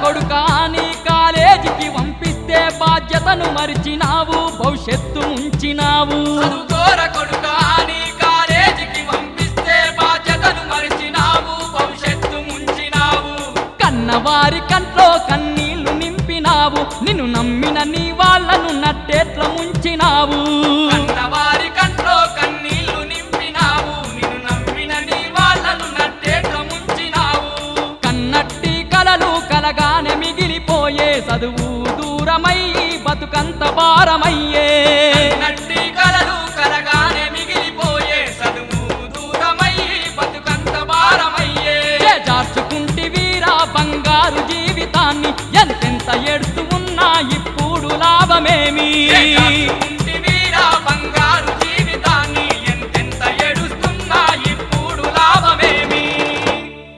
కొడుకా నీ కాలేజీకి పంపిస్తే బాధ్యతను మరిచినావు భవిష్యత్తు ఉంచినావు చదువుకోర కొడుకా నీ కాలేజీకి పంపిస్తే బాధ్యతను మరిచినావు భవిష్యత్తు ముంచినావు కన్నవారి కంట్లో కన్నీళ్లు నింపినావు నిన్ను నమ్మిన నీ వాళ్ళను నట్టేట్ల ముంచినావు కన్నవారి కంట్లో కన్నీళ్లు నింపినావు నిన్ను నమ్మిన నీ వాళ్ళను నట్టేట్ల ముంచినావు కన్నట్టి కలలు కలగానే మిగిలిపోయే చదువు దూరమయ్యి బతుకంత భారమయ్యే నట్టి కలలు కలగానే మిగిలిపోయే చదువు దూరమయ్యి బతుకంత భారమయ్యే జార్చుకుంటి వీరా బంగారు జీవితాన్ని ఎంతెంత ఎడుతూ ఉన్నా ఇప్పుడు లాభమేమి